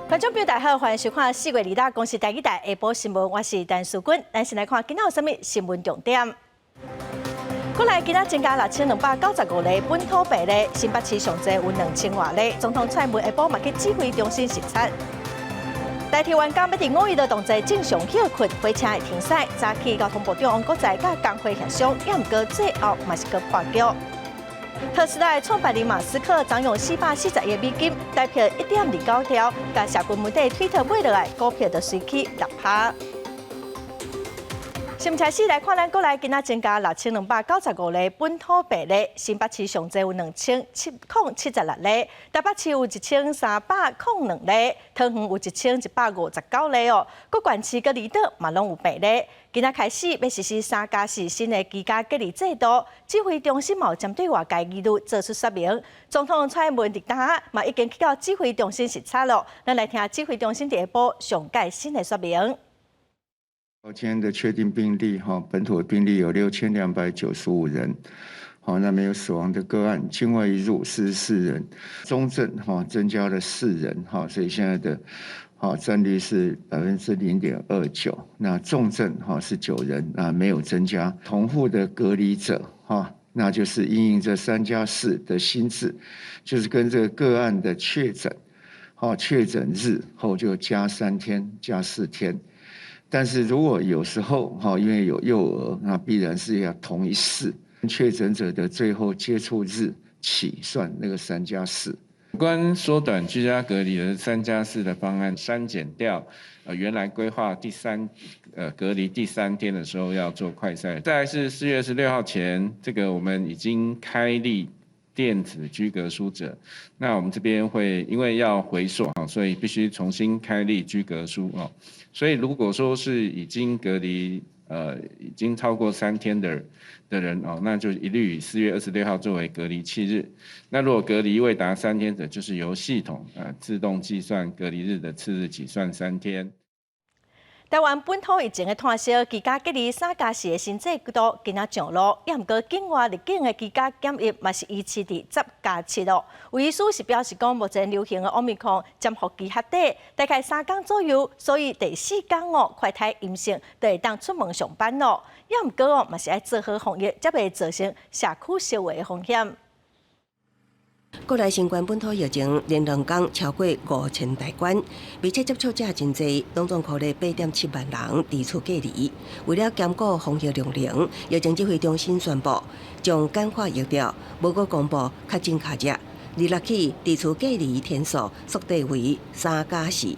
观众朋友大家好，欢迎收看4月2日公视台1台下晡新闻，我是陈淑君。咱先来看今仔有啥物新闻重点。过来今仔增加6295例本土病例，新北市上济有2000多例。总统蔡英文下晡嘛去指挥中心视察。台铁员工要伫5月的动作正常休困，火车会停驶。早起交通部长王国材甲工会协商，也毋过最后嘛是个破局。特斯拉创办人马斯克掌用440亿美金，代票1.29条，甲社群媒体推特买落来，股票就随起6%。新闻开始来看，咱过来今仔增加6295例本土病例，新北市上济有2776例，台北市有1302例，桃园有1159例哦，各县市佮离岛嘛拢有病例。今仔开始要实施3+4新的居家隔离制度，指挥中心嘛有针对外界疑虑做出说明。总统蔡英文伫当下嘛已经去到指挥中心视察了，咱来听指挥中心第下晡上届新的说明。今天的确定病例本土的病例有6295人，那没有死亡的个案，境外移入44人，中症增加了4人，所以现在的占率是0.29%。那重症是9人，那没有增加。同户的隔离者那就是因应这3+4的新制，就是跟这个个案的确诊日后就加3天，加4天。但是如果有时候因为有幼儿，那必然是要同一室确诊者的最后接触日起算那个3+4。有关缩短居家隔离的3+4的方案，删减掉原来规划隔离第3天的时候要做快筛。再来是4月26号前，这个我们已经开立电子居隔书者，那我们这边会因为要回溯所以必须重新开立居隔书所以如果说是已经隔离已经超过3天的人那就一律以4月26号作为隔离期日。那如果隔离未达3天者，就是由系统自动计算隔离日的次日起算3天。台湾本土疫情的炭烧，居家隔离3+4的新制度今仔上路，也毋过境外入境的居家检疫嘛是维持伫10+7哦。有医师是表示讲，目前流行的奥密克戎潜伏期较短，大概3天左右，所以第4天快筛阴性就会当出门上班咯。也毋过嘛是爱做好防疫，才袂造成社区烧话的风险。国内新冠本土疫情连2天超过5000大关，密切接触者真侪，拢总扣了8.7万人伫厝隔离。为了兼顾防疫量能，疫情指挥中心宣布将简化疫调，无过公布确诊卡者。2日起，伫厝隔离天数缩短为3+4，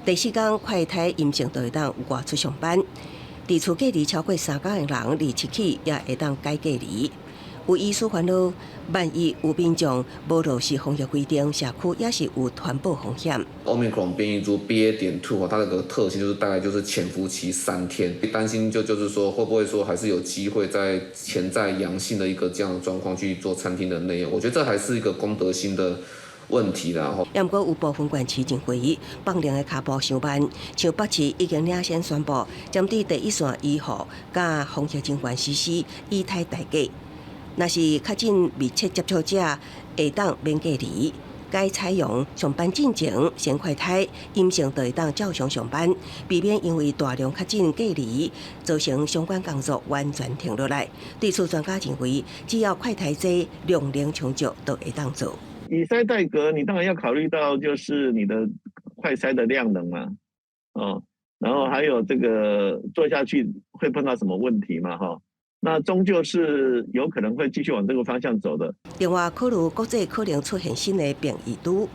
第4天快筛阴性就会当外出上班。伫厝隔离超过3天的人，2日起也会当解隔离。有医师烦恼，万一有民众无落实防疫规定，社区也是有传播风险。Omicron 变异株 BA.2它那个特性就是大概就是潜伏期3天，担心就是说会不会说还是有机会在潜在阳性的一个这样的状况去做餐厅的内容，我觉得这还是一个公德心的问题啦。也毋过有部分县市认为放量的脚步伤慢，像北市已经领先宣布，针对第一线医护甲防疫人员实施以太代价。若是确诊密切接触者，会当免隔离，该采用上班进前先快筛阴性，就会当照常上班，避免因为大量确诊隔离造成相关工作完全停落来。对此，专家认为，只要快筛剂量能充足，都会当做。以筛代隔，你当然要考虑到就是你的快筛的量能嘛，然后还有这个做下去会碰到什么问题嘛，那终究是有可能会继续往这个方向走的。另外，考虑国际可能出现新的变异株，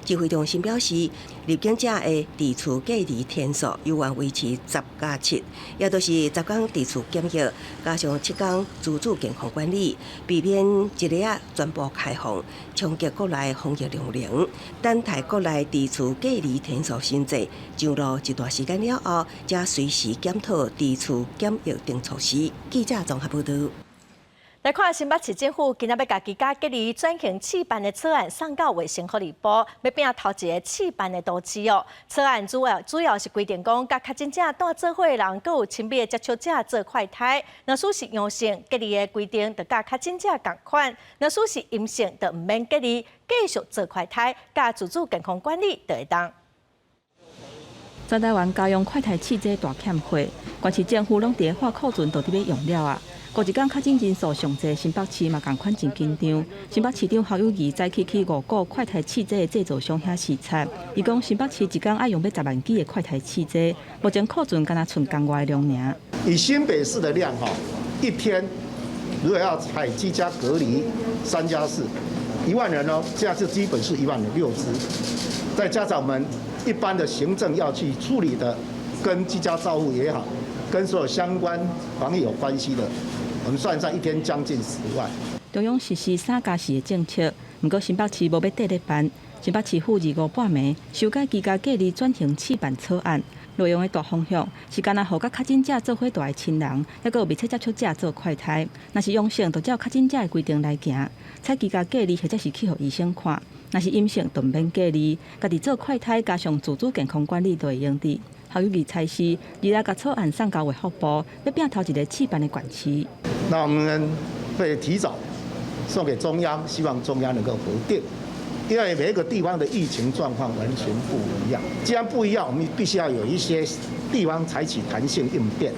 指挥中心表示，入境者的伫厝隔离天数有望维持10+7，也就是10天伫厝检疫，加上7天自主健康管理，避免一日全部开放，冲击国内防疫量能。等待国内伫厝隔离天数新制上路一段时间了后，才随时检讨伫厝检疫等措施。记者综合报道。来看新北市政府今仔要家居家隔离转型试办的草案送到卫生福利部，要变头一个试办的都市哦。草案主要是规定讲，甲确诊者带做伙的人，佮有亲密的接触者做快筛，若属是阳性，隔离的规定就甲确诊者同款；若属是阴性，就唔免隔离，继续做快筛，甲自主健康管理就会当。全台湾家用快筛试剂大欠货，县市政府拢伫个发库存，都伫要用了啊。过一天确诊人数上济，新北市嘛同款真紧张。新北市长侯友宜早起去5个快筛试剂的制造商遐视察，伊讲新北市一天爱用要10万支的快筛试剂，目前库存敢若剩江外的量尔。以新北市的量一天如果要采居家隔离3+4，1万人哦，这样就基本是1万6支，再加上我们一般的行政要去处理的，跟居家照护也好，跟所有相关防疫有关系的，我们算一天将近10万。中央实施3+4的政策，不过新北市无要缀咧办。新北市府25半暝修改居家隔离转型试办草案，内容的大方向是干那互甲确诊者做伙住的亲人，还有密切接触者做快筛。若是阳性，就照确诊者的规定来行，采居家隔离或者是去互医生看。若是阴性，就免隔离，家己做快筛，加上自主健康管理，就会用的。侯友宜猜是未来甲草案送交卫福部，要拼头一个试办的管期。那我们会提早送给中央，希望中央能够核定。因为每一个地方的疫情状况完全不一样，既然不一样，我们必须要有一些地方采取弹性应变。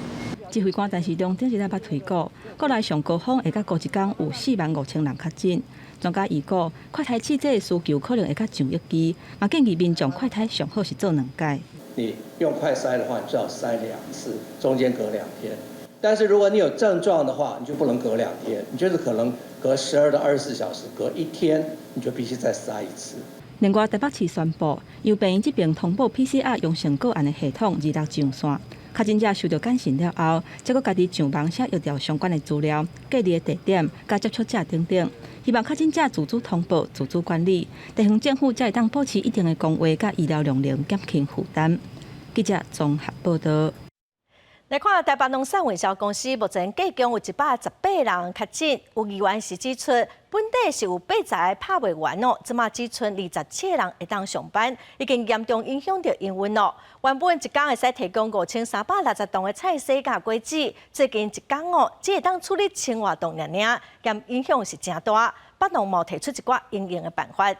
指挥官陈时中顶一日捌推估，国内上高峰会甲过一天有45000人确诊。专家预估，快筛试剂的需求可能会较上1支，嘛建议民众快筛上好是做2届。你用快筛的话，你最好筛2次，中间隔2天。但是如果你有症状的话，你就不能隔2天，你就是可能隔12到24小时，隔1天你就必须再筛1次。另外，台北市宣布，由病院这边通报 PCR 阳性个案的系统日落上线，确诊者收到简讯了后，再搁家己上网写约调相关的资料、隔离的地点、甲接触者等等，希望确诊者自主通报、自主管理，地方政府才会当保持一定的公卫甲医疗容量，减轻负担。记者综合报道。来看台北农产运销公司，目前计共有118人确诊，有议员是指出，本地是有8宅拍袂完哦，即马只剩27人会当上班，已经严重影响到营运咯。原本一天会使提供5360吨的菜色甲果子，最近一天哦，只会当处理1000多吨尔，兼影响是真大。北农毛提出一寡应用的办法。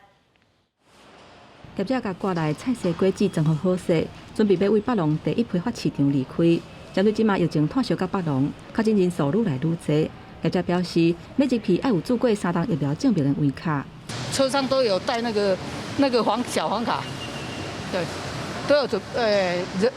业者甲挂来菜色果子装好好势，准备要为北农第一批发市场离开。针对即马疫情拓烧到北农，确诊人数愈来愈多。业者表示，每一批爱有做过3档疫苗证明的位卡，车上都有带那个小黄卡，对，都有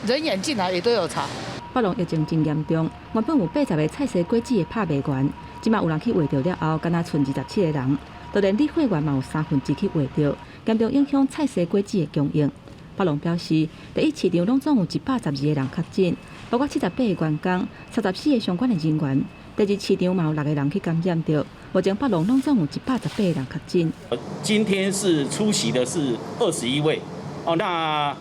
人员进来也都有查。北农疫情真严重，原本有80个菜色果子的拍袂完，即马有人去画着了后，敢若剩27个人，就连理会员嘛有2/3去画着，严重影响菜色果子的供应。北农表示，第一市场拢总有112个人确诊，包括78个员工、34个相关的人员。第二市场嘛有6个人去感染着，目前北农拢总有118个人确诊。今天是出席的是21位，那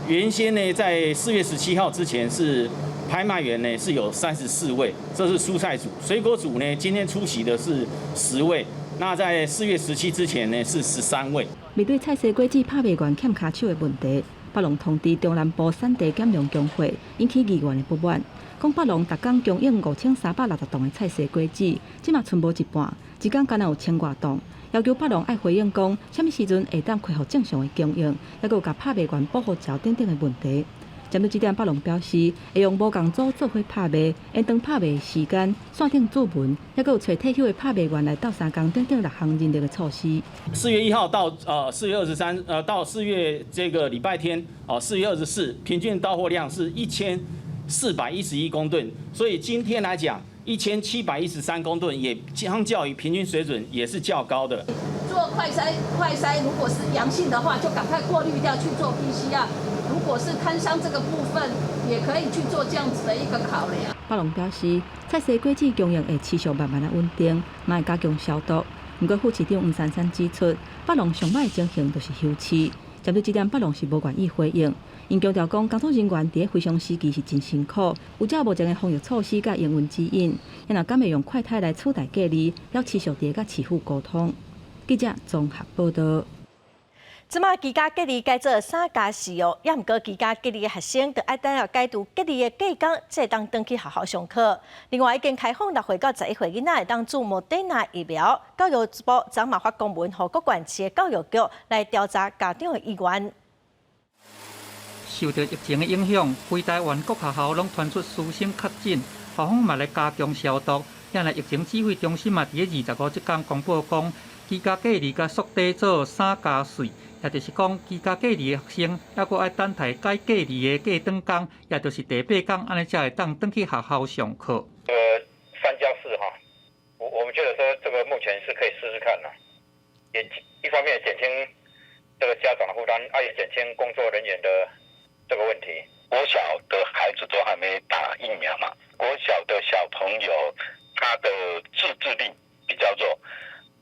原先呢在4月17号之前是拍卖员呢是有34位，这是蔬菜组，水果组呢今天出席的是10位。那在4月17之前呢是13位。面对菜色果子拍袂完欠卡手的问题，北农通知中南部产地减量工会，引起议员的不满。讲北农逐工供应5360吨的菜色果子，即嘛剩无一半，一工敢若有1000多吨。要求北农爱回应讲，什么时阵会当恢复正常的供应，还有甲拍袂完保护罩等等的问题。针对这点，北农表示会用无共组做伙拍卖，延长拍卖时间，线顶注文，还有找退休的拍卖员来斗3工等等6项人力的措施。4月1号到4月23，到4月这个礼拜天，4月24，平均到货量是1411公吨，所以今天来讲1713公吨，也相较于平均水准也是较高的。做快筛如果是阳性的话，就赶快过滤掉去做 PCR。如果是摊商这个部分，也可以去做这样子的一个考量。北农表示，菜色果子供应会持续慢慢的稳定，嘛会加强消毒。不过副市长黄珊珊指出，北农上歹的情形就是休市。针对这点，北农是无愿意回应。因强调讲，工作人员伫非常时期是真辛苦，有照目前的防疫措施甲营运指引，也若敢会用快筛来取代隔离，要持续伫甲市府沟通。记者综合报道。即马居家隔离改做3+4哦，也毋过居家隔离的学生，就爱等到解除隔离的隔工，才当登去学校上课。另外，已经开放6岁到11岁囡仔会当注莫德纳疫苗。教育部昨嘛发公文，予各县市的教育局来调查家长的意愿。受到疫情的影响，规台湾各学校拢传出师生确诊，校方嘛来加强消毒。现在疫情指挥中心嘛，伫25这天公布讲，居家隔离甲缩短做3+4，也就是讲居家隔离的学生，还佫爱等待该隔离的隔断工，也就是第8天，安尼才会当回去学校上课。3+4哈，我们觉得说这个目前是可以试试看的，也一方面减轻这个家长的负担，也减轻工作人员的这个问题。国小的孩子都还没打疫苗嘛，国小的小朋友他的自制力比较弱，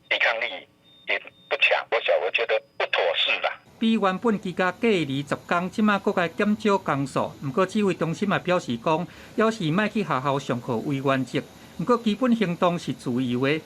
抵抗力也不强，国小我觉得不妥适啦。比原本居家隔离10天，即马佫该减少工数。不过指挥中心也表示讲，要是莫去学校上课为原则。不过基本行动是自由的。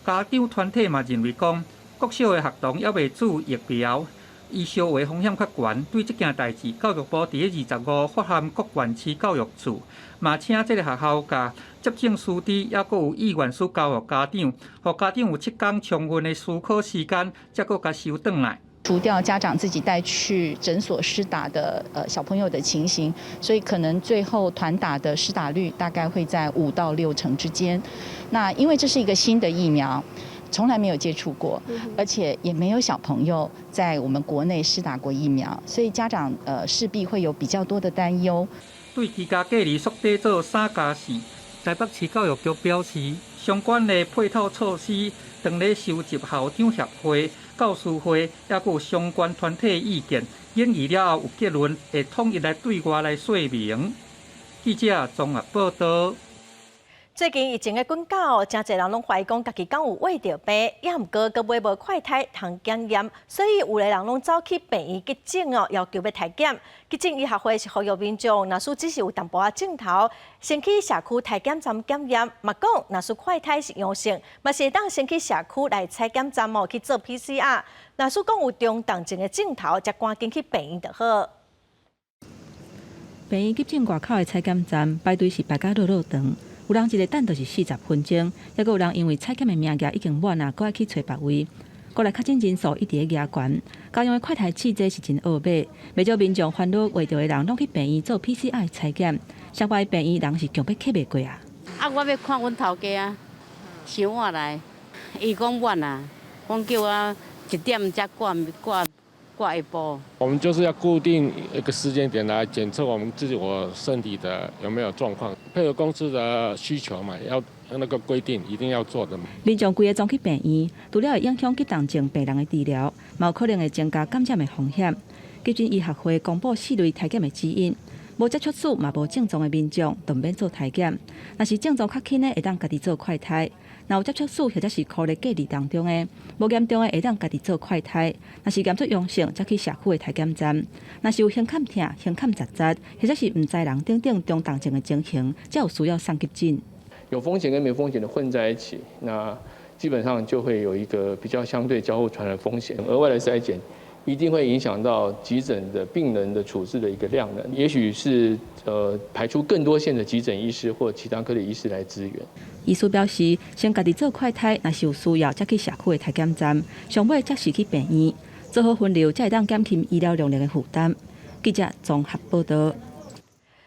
家长团体嘛认为讲，国小的学童还未注疫苗，伊烧话风险较悬。对这件代志，教育部伫25发函各县市教育处，嘛请这个学校甲接种师资，也佫有意愿书教育家长，互家长有7天充分的思考时间，才佫甲收转来。除掉家长自己带去诊所施打的小朋友的情形，所以可能最后团打的施打率大概会在5到6成之间。那因为这是一个新的疫苗，从来没有接触过，而且也没有小朋友在我们国内施打过疫苗，所以家长势必会有比较多的担忧。对居家隔离缩短做3+4，台北市教育局表示，相关的配套措施正咧收集校长协会、教师会，也有相关团体的意见，演议了后有结论，会统一来对外来说明。记者综合报道。最近疫情的滚到，真侪人拢怀疑讲家己敢有胃着病，也毋过佮买无快筛通检验，所以有的人拢走去病院急诊哦，要求要体检。急诊医学会是呼吁民众，若是只是有淡薄仔症头，先去社区体检站检验。嘛讲，若是快筛是阳性，嘛是会当先去社区来采检站哦去做 PCR。若是讲有中重症的症头，则赶紧去病院就好。病院急诊外口的采检站排队是排甲落长。有人一个等就是40分钟，也有人因为采检的名额已经满啊，搁爱去找别位。过来确诊人数一直在压悬，家用的快筛试剂是真恶买，不少民众烦恼为着的人拢去病院做 PCR 采检，相关病院人是强要客袂过啊。我要看阮头家啊，想我来，伊讲满啊，讲叫我1点才挂下晡。我们就是要固定一个时间点来检测我们自我身体的有没有状况，配合公司的需求嘛，要那个规定一定要做的嘛。民众规个总去病院，除了会影响急重症病人的治疗，嘛有可能会增加感染的风险。急诊医学会公布4类体检的指引，无接触史嘛无症状的民众，就免做体检。若是症状较轻的，会当家己做快筛。若有接触史或者是酷热隔离当中的，无严重的会当家己做快筛。若是验出阳性，则去社区的体检站。若是有胸坎痛、胸坎杂杂，或者是毋知人等等中重症的情形，才有需要上急诊。有风险跟没风险的混在一起，那基本上就会有一个比较相对交互传染风险。额外的筛检一定会影响到急诊的病人的处置的一个量能，也许是排出更多线的急诊医师或其他科的医师来支援。医师表示，先家己做快筛，若是有需要，才去社区的体检站，上尾才是去病院，做好分流，才会当减轻医疗量的负担。记者综合报道。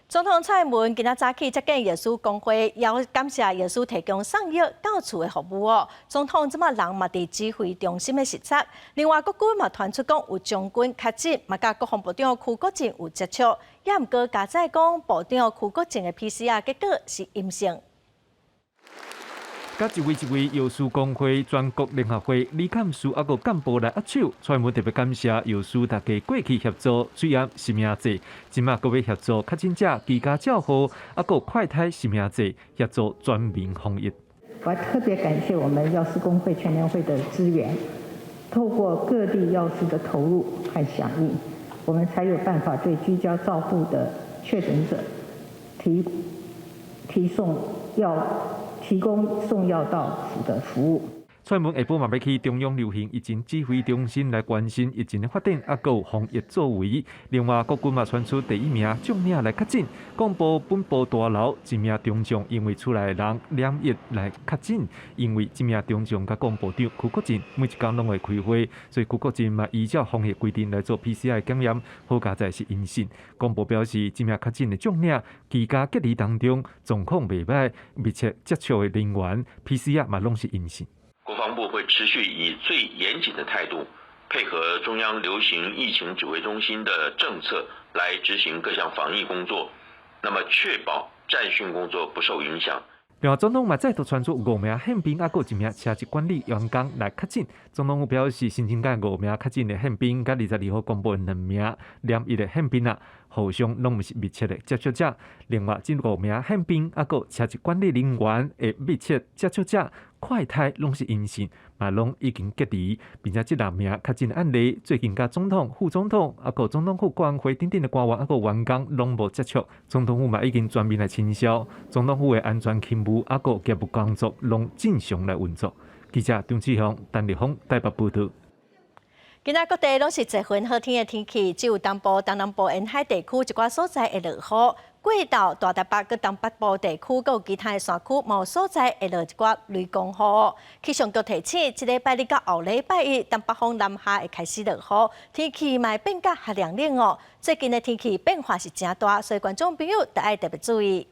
总统蔡英文今仔早起接见药师工会，要感谢药师提供送药到厝的服务哦。总统即马人嘛伫指挥中心的视察，另外国军嘛传出讲有将军确诊，嘛甲国防部长邱国正有接触，也毋过加载讲部长邱国正的 PCR 结果是阴性。甲一位药师工会全国联合会李干事啊个干部来握手，蔡英文特别感谢药师大家过去协助水验实名制，今麦阁要协助确诊者居家照护，啊个快筛实名制协助全民防疫。我特别感谢我们药师工会全联会的支援，透过各地药师的投入和响应，我们才有办法对居家照护的确诊者提供送药到府的服务。蔡文下晡嘛要去中央流行疫情指挥中心来关心疫情的发展，还有防疫作为。另外，国军嘛传出第1名中领来确诊，广播本部大楼1名中将因为厝内人染疫来确诊，因为1名中将甲广播长邱国进每一天拢会开会，所以邱国进嘛依照防疫规定来做 PCR 检验，好佳在是阴性。广播表示，1名确诊的中领居家隔离当中状况袂歹，密切接触的人员 PCR 嘛拢是阴性。国防部会持续以最严谨的态度，配合中央流行疫情指挥中心的政策来执行各项防疫工作，那么确保战训工作不受影响。另外，总统嘛再度传出5名宪兵，还有1名车籍管理员工来确诊。总统府表示，新增加5名确诊的宪兵，甲22号公布2名染疫的宪兵啊，互相拢毋是密切的接触者。另外，这5名宪兵，还有车籍管理人员的密切接触者，快筛拢是阴性，嘛拢已经隔离，并且这2名确诊的案例，最近甲总统、副总统，还有总统府国安会等等的官员，还有员工拢无接触。总统府嘛已经全面来清消，总统府的安全勤务，还有业务工作拢正常来运作。记者张志雄、陈立峰台北报道。今仔各地拢是一份好天的天气，只有东部、东南部沿海地区一寡所在会落雨。过到大台北、东北部地区，佮有其他的山区，某所在会落一寡雷公雨。气象局提醒，这礼拜日到后礼拜一，东北风南下会开始落雨，天气嘛会变甲较凉冷哦。最近的天气变化是真大，所以观众朋友得爱特别注意。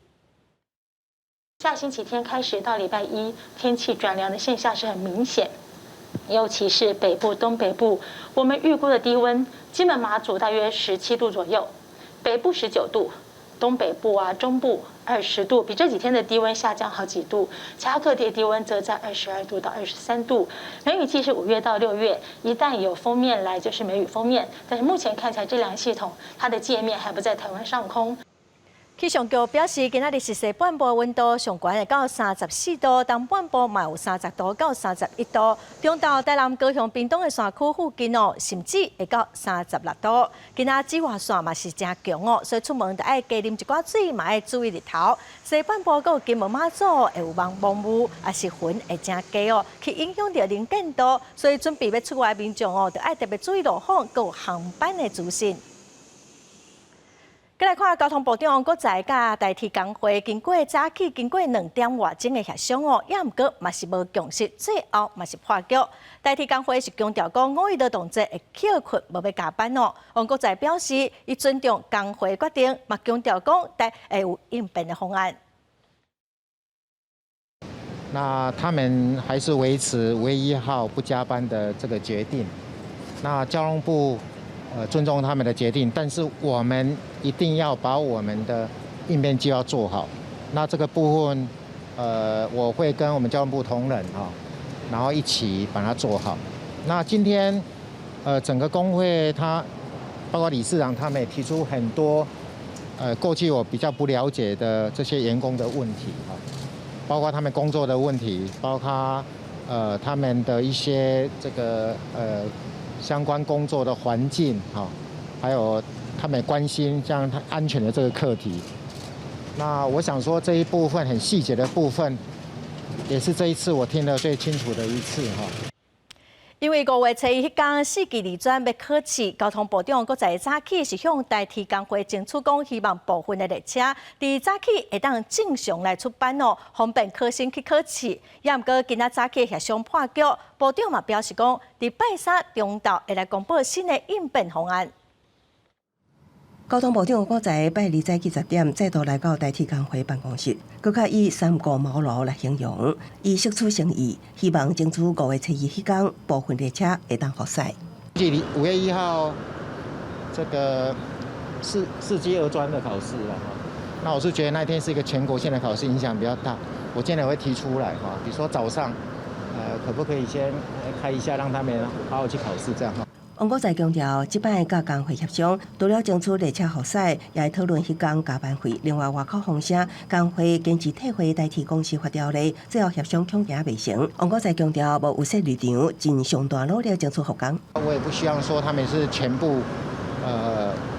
下星期天开始到礼拜一，天气转凉的现象是很明显，尤其是北部、东北部，我们预估的低温，金门、马祖大约17度左右，北部19度，东北部中部20度，比这几天的低温下降好几度。其他各地低温则在22度到23度。梅雨季是5月到6月，一旦有锋面来就是梅雨锋面，但是目前看起来这两个系统它的界面还不在台湾上空。气象局表示，今仔日是西半部温度上悬会到34度，东半部嘛有30度到31度，中到台南、高雄、屏东的山区附近哦，甚至会到36度。今仔紫外线嘛是真强哦，所以出门得爱加啉一寡水，嘛爱注意日头。西半部还有金门、马祖会有蒙雾，也是云会真低哦，去影响到能见度，所以准备要出外民众哦，得爱特别注意路况，还有航班的资讯。再来看交通部长，搁在甲代替工会经过早起经过2点外钟的协商哦，也毋过嘛是无共识，最后嘛是破局。代替工会是强调讲5日劳动节会休困，无要加班哦。王国在表示，伊尊重工会决定，嘛强调讲会有应变的方案。那他们还是维持5月1号不加班的这个决定。那交通部尊重他们的决定，但是我们一定要把我们的应变计划做好。那这个部分，我会跟我们交通部同仁然后一起把它做好。那今天，整个工会包括理事长他们也提出很多，过去我比较不了解的这些员工的问题包括他们工作的问题，包括他们的一些这个相关工作的环境还有他们关心像安全的这个课题。那我想说这一部分很细节的部分，也是这一次我听得最清楚的一次因为5月初一迄天4级二专要考试，交通部长搁在早起是向代替工会争取讲，希望部分的列车伫早起会当正常来出班哦，方便考生去考试。也毋过今仔早起协商破局，部长嘛表示讲，伫拜三中昼会来公布新的应变方案。交通部长搁在拜二早起10点再度来到代替工会办公室，佮较以3顾茅庐来形容，伊释出诚意，希望争取5月初一迄天部分列车会当复驶。距离5月1号这个4级二专的考试那我是觉得那天是一个全国性的考试，影响比较大。我今天会提出来比如说早上，可不可以先开一下，让他们好好去考试这样王国在强调，即摆甲工会协商，除了争取列车复驶，也会讨论迄天加班费。另外，外口风声，工会坚持退回代替公司法条例，最后协商恐行未成。王国在强调，无有设立场，尽上大努力争取复工。我也不希望说他们是全部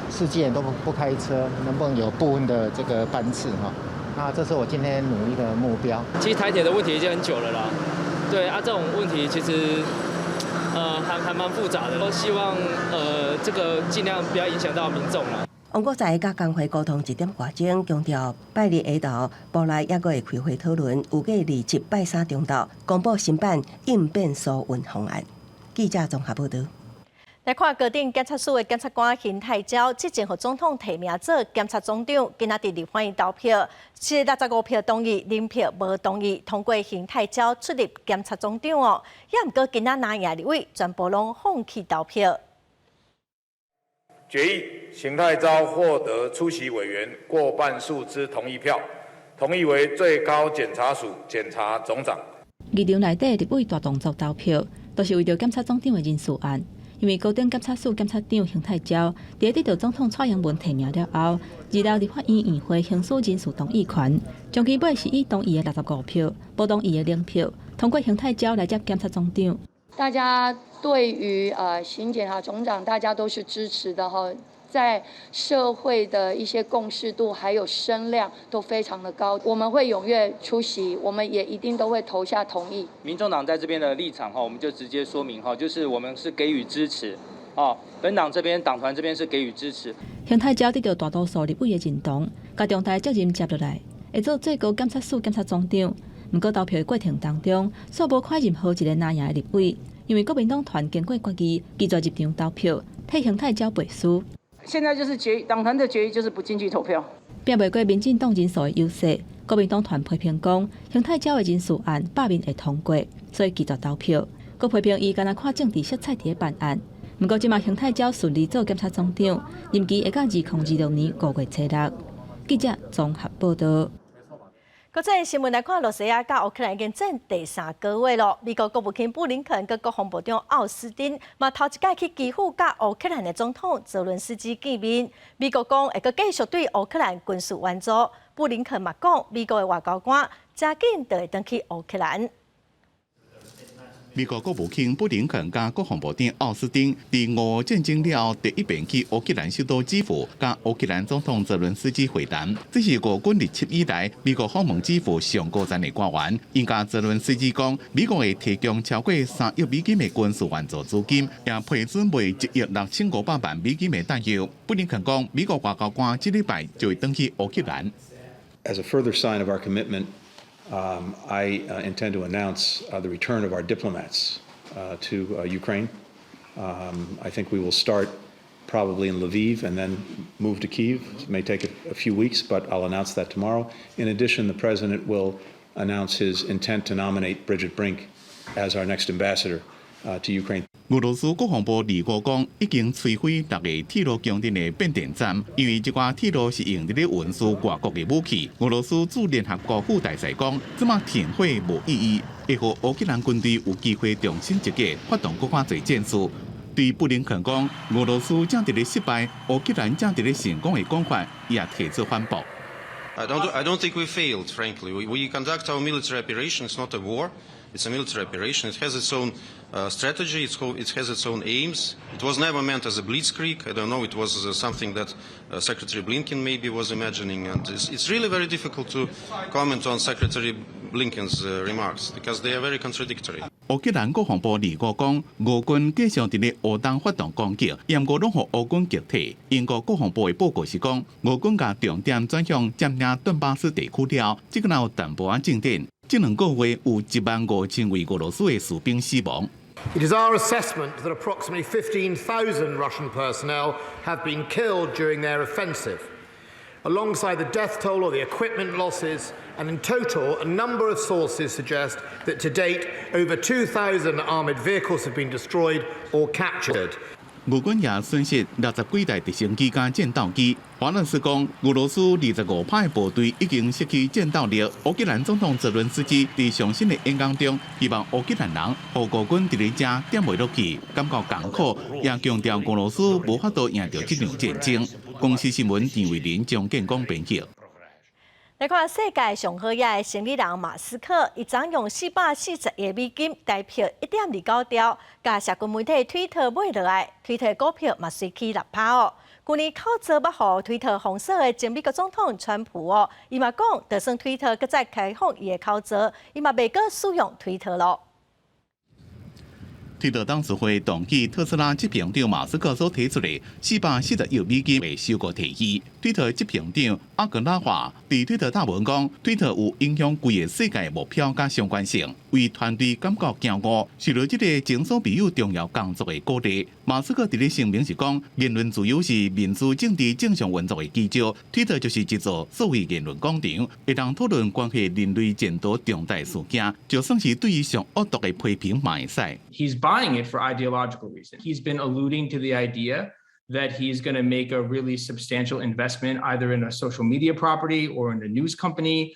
4级人都不开车，能不能有部分的这个班次那这是我今天努力的目标。其实台铁的问题已经很久了啦，对啊，这种问题其实还蛮复杂的，都希望这个尽量不要影响到民众啦。王国才甲工会沟通1点外钟，强调拜日下昼部内也阁会开会讨论，预计27、拜3中昼公布新版应变疏运方案。记者综合报道。来看高等检察署的检察官邢泰昭，之前和总统提名做检察总长，今仔日立法院投票，是65票同意，0票无同意，通过邢泰昭出任检察总长哦。也毋过今仔拿赢立委全部拢放弃投票。决议邢泰昭获得出席委员过半数之同意票，同意为最高检察署检察总长。议场内底立委大动作投票，都是为着检察总长的人事案。因为高等检察署检察长邢泰昭，在得到总统蔡英文提名了后，二楼立法院议会行使人事同意权，将基本是以同意的65票，不同意的0票，通过邢泰昭来接检察总长。大家对于邢检察总长，大家都是支持的哈。在社会的一些共识度还有声量都非常的高，我们会踊跃出席，我们也一定都会投下同意。民众党在这边的立场哈，我们就直接说明哈，就是我们是给予支持，本党这边党团这边是给予支持。邢泰昭得到大多数立委的认同，甲重大责任接落来，会做最高检察署检察总长。不过投票的过程当中，煞无看任何一个拿赢的立委，因为国民党团经过决议，拒绝入场投票，替邢泰昭背书。现在就是党团的决议，就是不进去投票。拼袂过民进党人数的优势，国民党团批评讲，邢泰昭的人事案罢免会通过，所以拒绝投票。佮批评伊干那看政治色彩伫咧办案。不过，即马邢泰昭顺利做检察总长，任期会到2026年5月7日。记者综合报道。国际新闻来看，罗西亚甲乌克兰已经战第3个月了。美国国务卿布林肯、佮国防部长奥斯汀嘛头一届去基辅甲乌克兰的总统泽伦斯基见面。美国讲会佮继续对乌克兰军事援助。布林肯嘛讲，美国的外交官真紧就会返去乌克兰。美国国务卿布林肯甲国防部长奥斯汀伫俄乌战争了第一遍去乌克兰首都基辅，甲乌克兰总统泽伦斯基会谈。这是俄军入侵以来美国访问基辅上高层的官员。因甲泽伦斯基讲，美国会提供超过3亿美金的军事援助资金，也配准备1亿6500万美金的弹药。布林肯讲，美国外交官这礼拜就会返去乌克兰。As a further sign of our commitment. I intend to announce the return of our diplomats to Ukraine. I think we will start probably in Lviv and then move to Kyiv. It may take a few weeks, but I'll announce that tomorrow. In addition, the President will announce his intent to nominate Bridget Brink as our next ambassador to Ukraine. 俄罗斯国防部2号讲，已经摧毁6个铁路强电的变电站，因为这挂铁路是用在运输外国的武器。俄罗斯驻联合国副大使讲，这么停火无意义，会让乌克兰军队有机会重新集结，发动更加侪战术。对布林肯讲，俄罗斯正伫咧失败，乌克兰正伫咧成功的讲法，也提出反驳。I don't think we failed, frankly. We conduct our military operation. It's not a war. It's a military operation. It has its own strategy. It has its own aims. It was never meant as a blitzkrieg. I don't know. It was something that Secretary Blinken maybe was imagining. And it's really very difficult to comment on Secretary Blinken's remarks because they are very contradictory. 乌克兰国防部2号讲，俄军继续伫咧乌东发动攻击，严格拢互乌军击退。英国国防部的报告是讲，俄军甲重点转向占领顿巴斯地区了，这个有淡薄仔进展。这2个月有15000位俄罗斯的士兵死亡。It is our assessment that approximately 15,000 Russian personnel have been killed during their offensive. Alongside the death toll or the equipment losses, and in total, a number of sources suggest that to date, over 2,000 armoured vehicles have been destroyed or captured. 俄军也损失60几台直升机加战斗机。华伦斯讲，俄罗斯25派的部队已经失去战斗力。乌克兰总统泽伦斯基在上新的演讲中，希望乌克兰人和俄军伫咧遮点袂落去，感觉艰苦，也强调俄罗斯无法度赢到这场战争。公司新闻陈伟林将建讲编辑。来看世界上好野的生理人马斯克，伊昨用440亿美金代票1.29兆，甲社群媒体推特买落来，推特股票嘛随起6%哦。去年口罩要互推特封锁的前美国总统川普哦，伊嘛讲，就算推特搁再开放伊的口罩，伊嘛袂搁使用推特咯。推特董事会同意特斯拉执行长马斯克所提出的440亿美金的收购提议。推特执行长阿格拉话伫推特大文讲，推特有影响规个世界目标甲相关性，为团队感觉骄傲，受到这个前所未有重要工作的鼓励。马斯克伫咧声明是讲，言论自由是民主政治正常运作的基础。推特就是一座所谓言论广场，会当讨论关系人类前途重大事件，就算是对于上恶毒的批评嘛会使。He's buying it for ideological reasons. He's been alluding to the idea that he's going to make a really substantial investment either in a social media property or in a news company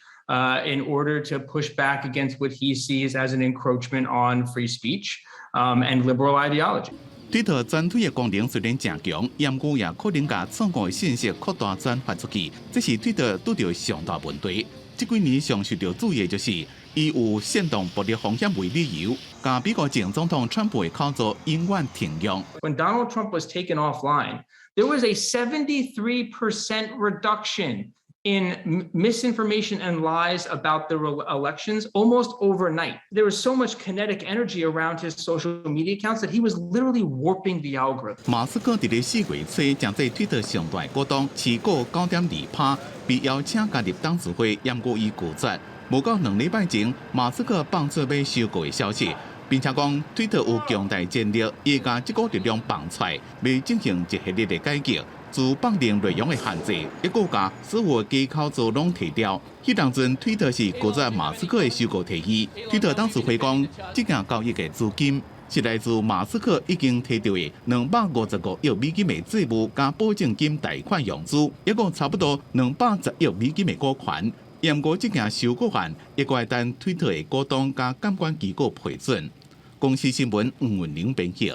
in order to push back against what he sees as an encroachment on free speech and liberal ideology. 推特转推的功能虽然正强，严过也可能把错误的信息扩大转发出去，这是推特拄到上大问题。这几年上受到注意的就是，伊有煽动暴力风险为理由，甲美国前总统川普的口座永远停用。When Donald Trump was taken offline, there was a 73% reduction in misinformation and lies about the elections almost overnight. There was so much kinetic energy around his social media accounts that he was literally warping the algorithm. 马斯克伫咧4月初将在推特上大股东持股9.2%，被邀请加入董事会，淹过伊拒绝。无到2礼拜前，马斯克放出要收购的消息，并且讲推特有强大战略，伊将这股力量放出来，要进行一系列的改革。自绑定内容的限制，一个将所有机构做拢提掉。迄当阵，推特是拒绝马斯克的收购提议。推特当时回讲，这件交易的资金是来自马斯克已经提到的255亿美金的债务加保证金贷款融资，一共差不多210亿美金的股权。验过这件收购案，一个等推特的股东加监管机构批准。公司新闻黄文玲编辑。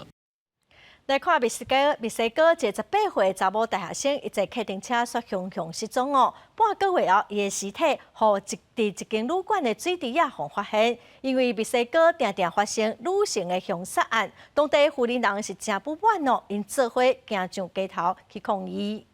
来看墨西哥一个18岁查某大学生，伊坐客丁车说向失踪哦。半个月后，伊的尸体伫一间旅馆的水池仔互发现。因为墨西哥常常发生女性的凶杀案，当地妇人人是真不满哦，因做伙行上街头去抗议。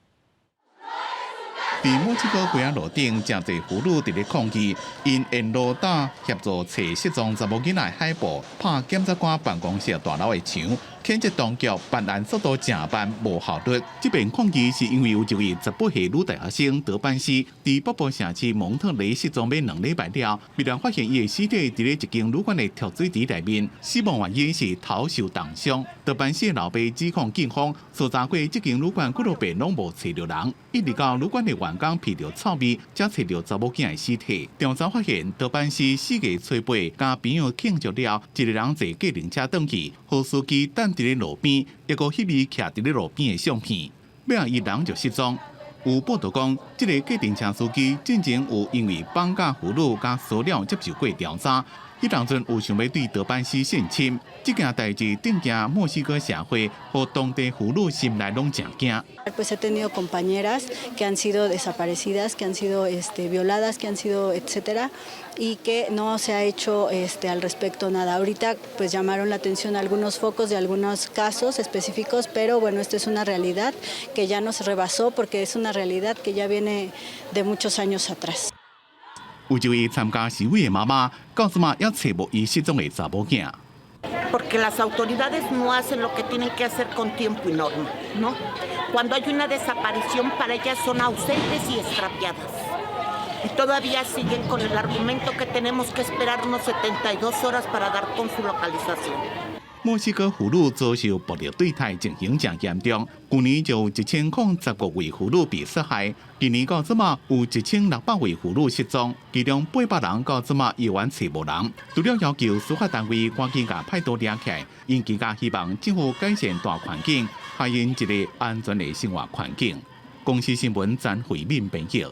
伫墨西哥街仔路顶，真侪妇女伫咧抗议，因沿路打协助找失踪查某囡仔海报，拍检察官办公室大楼的墙。谴责当局办案速度正慢、无效率。这边抗议是因为有一位18岁女大学生德班斯，伫北部城市蒙特雷失踪要2礼拜了，被人发现伊的尸体伫咧一间旅馆的跳水池内面，死亡原因是头受重伤。德班斯的老爸指控警方搜查过这间旅馆几落遍拢无找到人，一直到旅馆的员工闻到臭味，才找到查某囝的尸体。调查发现，德班斯4月初8甲朋友庆祝了，一个人坐计程车转去，和司机等伫咧路边，一个翕伊徛伫咧路边的相片，尾仔伊人就失踪。有报道讲，这个计程车司机之前有因为绑架妇女甲骚扰接受过调查，迄当阵有想要对德班斯性侵。这件代志震惊墨西哥社会，和当地妇女心内拢真惊。Pues he tenido compañeras que han sido desaparecidas, que han sido violadas, que han sido etcétera, y que no se ha hecho al respecto nada. Ahorita pues llamaron la atención algunos focos de algunos casos específicos, pero bueno, esta es una realidad que ya nos rebasó porque es una realidad que ya viene de muchos años atrás. 有一位参加示威的妈妈，到即马也找无伊失踪的查某囝。Porque las autoridades no hacen lo que tienen que hacer con tiempo y norma, ¿no? Cuando hay una desaparición, para ellas son ausentes y extraviadas. Y todavía siguen con el argumento que tenemos que esperar unos 72 horas para dar con su localización. 墨西哥妇女遭受暴力对待情形正严重，去年就有1019位妇女被杀害，今年到即马有1600位妇女失踪，其中800人到即马依然找无人。除了要求司法单位赶紧把歹徒抓起来，因更加希望政府改善大环境，还因一个安全的生活环境。公司新闻詹慧敏编辑。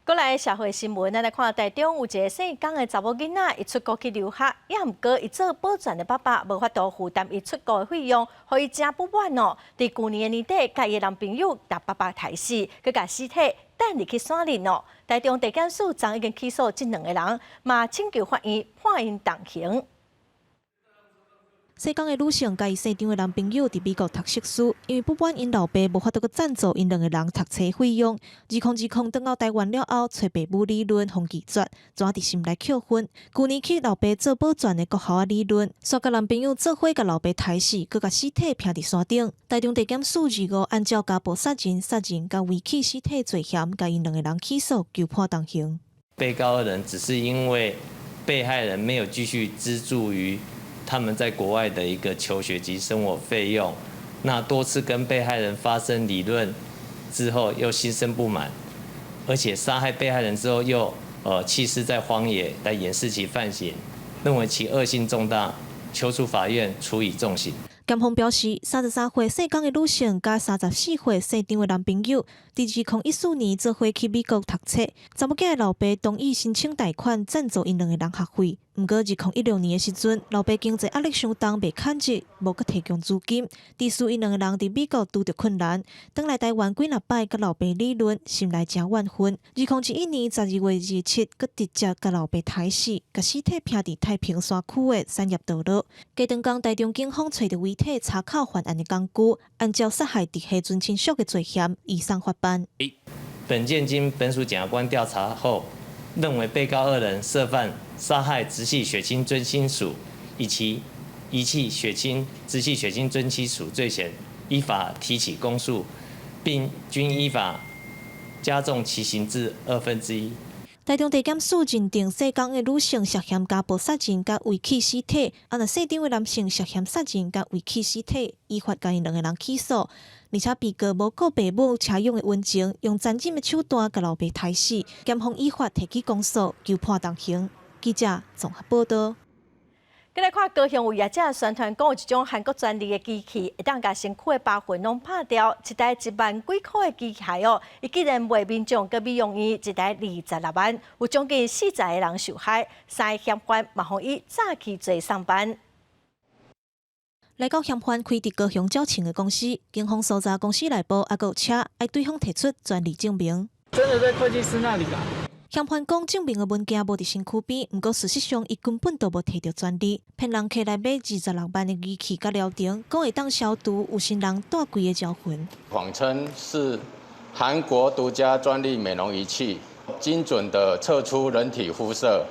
过来社会新闻，咱来看台中有一个姓江的查某囡仔，伊出国去留学，也毋过伊做保全的爸爸无法度负担伊出国的费用，互伊真不满哦。伫去年年底，甲伊男朋友把爸爸杀死，佮甲尸体带入去山林哦。台中地检署昨已经起诉这2个人，嘛请求法院判因动刑。细港的女性甲伊细长的男朋友伫美国读硕士，因为不满因老爸无法度去赞助因两个人读册费用，2020转到台湾了后，找爸母理论，互拒绝，转伫心内扣分。旧年起，老爸做保全的国校理论，煞甲男朋友做伙甲老爸抬死，佮甲尸体劈伫山顶。台中地检署25按照家暴杀人、甲遗弃尸体罪嫌，甲因两个人起诉，求判当刑。被告二人只是因为被害人没有继续资助于他们在国外的一个求学及生活费用，那多次跟被害人发生理论之后，又心生不满，而且杀害被害人之后又弃尸在荒野来掩饰其犯行，认为其恶性重大，求处法院处以重刑。检方表示，33岁细港的女性甲34岁细长的男朋友，伫2014年做伙去美国读册。查某囝的老爸同意申请贷款赞助因两个人学费，毋过2016年的时阵，老爸经济压力相当，被牵制，无佮提供资金，致使因两个人伫美国拄着困难。返来台湾几若摆，甲老爸理论，心内真怨愤。2011年12月27，佮直接甲老爸抬死，甲尸体劈伫太平山区的产业道路。加长江台中警方找到遗体查扣犯案的工具，按照杀害伫下尊亲属的罪嫌，移送法办。本件经本署检察官调查后，认为被告二人涉犯杀害直系血亲尊亲属以及遗弃直系血亲尊亲属罪嫌，依法提起公诉，并均依法加重其刑至1/2。台中地检署认定细港的女性涉嫌家暴杀人甲遗弃尸体，若细长的男性涉嫌杀人甲遗弃尸体，依法将因两个人起诉。而且被告无顾爸母车用的温情，用残忍的手段甲老爸抬死，检方依法提起公诉，求判当刑。记者综合报道。再来看高雄有业者宣传讲有一种韩国专利的机器，会当甲身躯的疤痕拢拍掉，一台1万几块的机械哦，伊竟然为民众搁美容院一台26万，有将近40个人受害，3个嫌犯嘛互伊早起做上班。来到嫌犯开伫高雄较轻的公司，警方搜查公司内部还有车，爱对方提出专利证明。真的在会计师那里啦？嫌犯讲证明的物件无伫身躯边，毋过事实上伊根本都无摕到专利，骗人客来买26万的仪器甲疗程，讲会当消毒有心人带贵的招魂。谎称是韩国独家专利美容仪器，精准的测出人体肤色，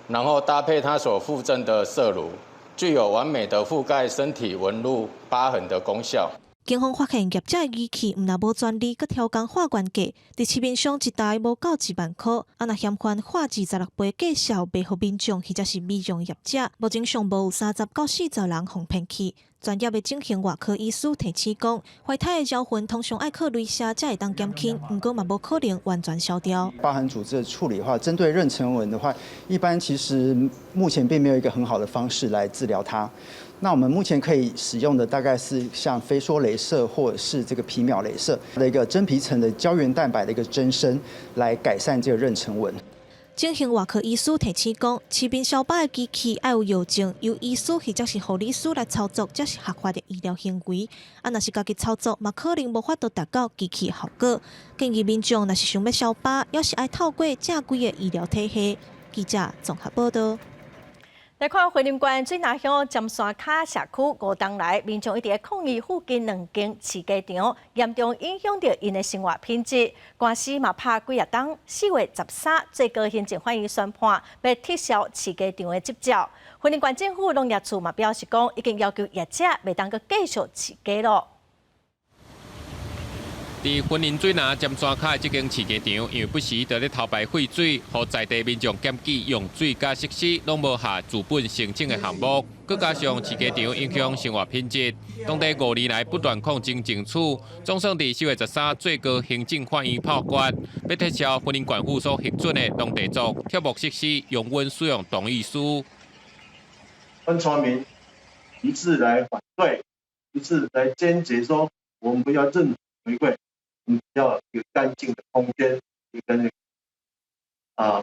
然后搭配它所附赠的色乳，具有完美的覆盖身体纹路、疤痕的功效。警方发现业者的仪器毋但无专利，佮挑工化原价，伫市面上一台无到1万块。若嫌犯化26倍价销卖互民众或者是美容业者，目前尚无有30到40人互骗去。专业的整形外科医师提醒讲，怀胎的招魂通常爱靠镭射才会当减轻，毋过嘛无可能完全消掉。疤痕组织的处理的话，针对妊娠纹的话，一般其实目前并没有一个很好的方式来治疗它。那我们目前可以使用的大概是像飞梭雷射或者是这个皮秒雷射的一个真皮层的胶原蛋白的一个增生，来改善这个妊娠纹。整形外科医师提醒讲，市面消疤的机器要有药证，由医师或者是护理师来操作，才是合法的医疗行为。若是家己操作，嘛可能无法度达到机器的效果。建议民众若是想要消疤，要是爱透过正规的医疗体系。记者综合报道。来看花莲县水南乡尖山卡社区5冬来，民众一直在抗议附近2间饲鸡场，严重影响到因的生活品质。官司嘛拍几啊冬，4月13最高行政法院宣判要撤销饲鸡场的执照。花莲县政府农业处嘛表示讲，已经要求业者袂当阁继续饲鸡咯。伫花莲水南尖山卡的这间饲鸡场，因为不时在咧头排废水，互在地民众检举用水加设施拢无下资本申请的项目，佮加上饲鸡场影响生活品质，当地5年来不断抗争争取，总算伫4月13最高行政法院判决，要撤销花莲县府所核准的农地作跳木设施用温使用同意书。跟村民一致来反对，一致来坚决说，我们不要任何违规。要有干净的空间，跟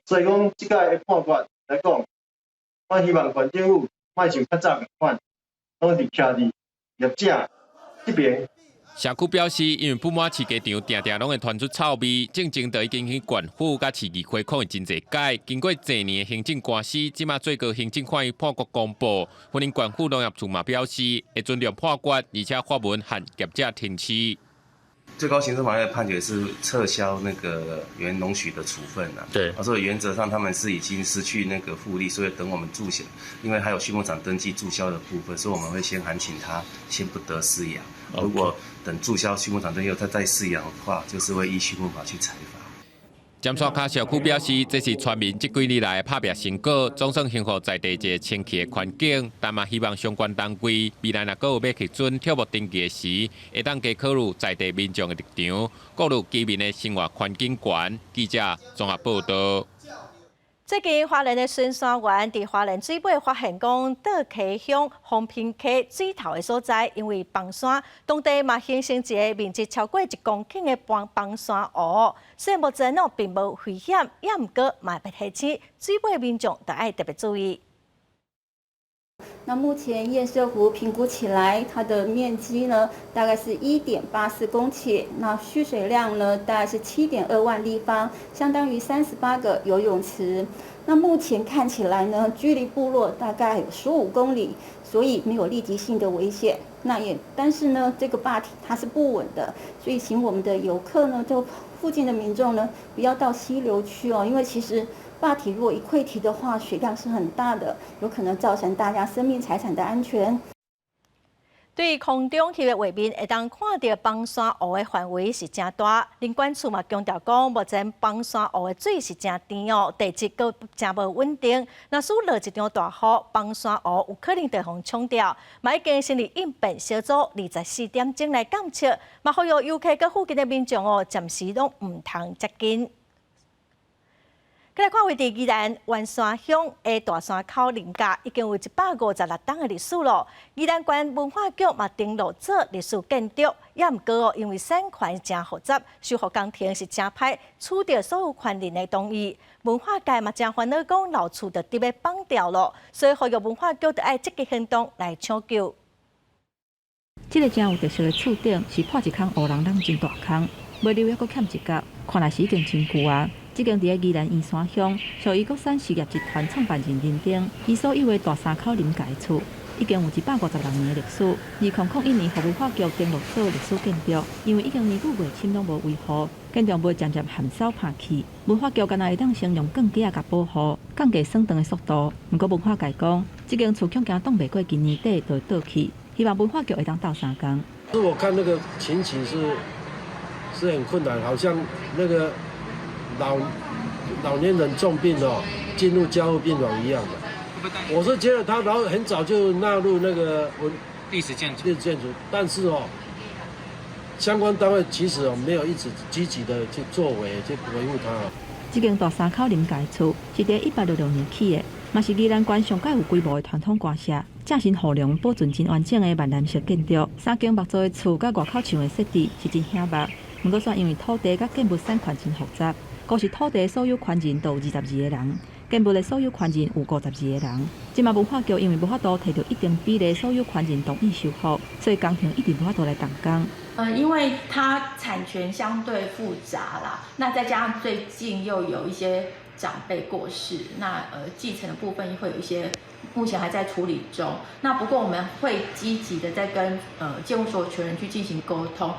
所以讲这个的判决来讲，我希望县政府莫像较早个款，拢是徛伫业者这边社区表示，因为不满市街场定定拢会传出臭味，正就已经去县府甲市议会抗议真侪届。经过侪年的行政官司，即马最高行政法院判决公布，婚姻县府农业处嘛表示会尊重判决，而且发文和业者停止。最高行政法院的判决是撤销那个原农许的处分啊，对，所以原则上他们是已经失去那个复利，所以等我们注销，因为还有畜牧场登记注销的部分，所以我们会先函请他先不得饲养。如果等注销畜牧场登记后他再饲养的话，就是会依畜牧法去裁罚。尖沙咀社区表示，这是全民这几年来拍拼成果，总算幸福在地一个清气的环境。但嘛希望相关单位未来若阁有要批准跳木登记时，会当加考虑在地民众的立场，顾虑居民的生活环境权。记者综合报道。最近，花莲的巡山员伫花莲水尾发现讲，倒溪乡丰平溪水头的所在，因为崩山，当地嘛形成一个面积超过1公顷的崩山湖。虽然目前并无危险，也毋过嘛被提醒水尾民众都要特别注意。那目前堰社湖评估起来，它的面积呢大概是1.84公顷，那蓄水量呢大概是7.2万立方，相当于38个游泳池。那目前看起来呢，距离部落大概有15公里，所以没有立即性的危险。但是呢，这个坝体它是不稳的，所以请我们的游客呢，就附近的民众呢，不要到溪流区哦，因为其实坝体如果一溃堤的话，水量是很大的，有可能造成大家生命财产的安全。对空中翕的画面，会当看到崩山湖的范围是真大。林管处嘛强调讲，目前崩山湖的水是真甜哦，地质阁真无稳定。若是落一场大雨，崩山湖有可能会互冲掉。嘛已经成立应变小组，24点钟来监测，嘛呼吁游客佮附近的民众哦，暂时拢唔通接近。再来看位伫宜兰员山乡的大山口林家，已经有156栋的历史了。宜兰县文化局嘛登录做历史建筑，也毋过哦，因为产权真复杂，修复工程是真歹，取得所有权人的同意。文化界嘛真烦恼讲老厝就直要放掉了，所以呼吁文化局就要积极行动来抢救。这个真有特色的厝顶是破一空乌人人真大空，尾流还阁欠一角，看来是已经真旧啊。即间伫宜兰员山乡，属于国产实业集团创办人认定，伊所有的大山口林家的厝，已经有156年的历史。2001年，互文化局登录做历史建筑，因为已经年久未侵拢无维护，建筑物渐渐含烧拍去。文化局敢若会当先用更加甲保护，降低算长的速度。毋过文化界讲，即间厝恐惊挡袂过今年底就会倒去，希望文化局会当斗3工。是我看那个情形是很困难，好像那个老年人重病哦，进入加护病房一样的。我是觉得他然后很早就纳入那个历史建筑，但是哦，相关单位其实没有一直积极的去作为去维护它。这间大山口林家厝是伫1866年起的，嘛是宜兰县上界有规模的传统官舍，正新护梁保存真完整的万南式建筑。3间木造的厝甲外口墙的设置是真险目，不过算因为土地甲建物产权真复杂。光是土地所有权人都有22个人，建物的所有权人有52个人。即马文化局因为无法度摕到一定比例所有权人同意修复，所以工程一直无法度来动工。因为它产权相对复杂啦，那再加上最近又有一些长辈过世，那继承的部分会有一些目前还在处理中。那不过我们会积极的在跟建物所有权人去进行沟通。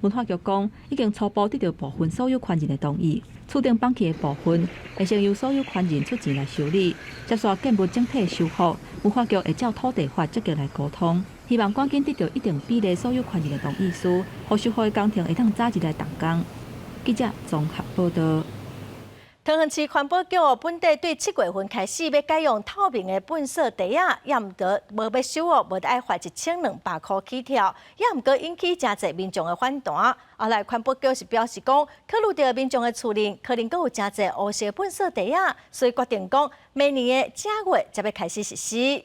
文化局讲，已经初步得到部分所有权人的同意，厝顶放弃的部分会先由所有权人出钱来修理，接续建物整体修复。文化局会照土地法积极来沟通，希望赶紧得到一定比例所有权人的同意书，互修复的工程会当早日来动工。记者综合报道。桃园市环保局本地对7月份开始要改用透明的粪扫地啊，也毋过无要收哦，无得爱罚1200块起跳，也毋过引起真侪民众的反弹。后来环保局是表示讲，考虑到民众的厝邻可能阁有真侪乌色粪扫地啊，所以决定讲明年的正月才要开始实施。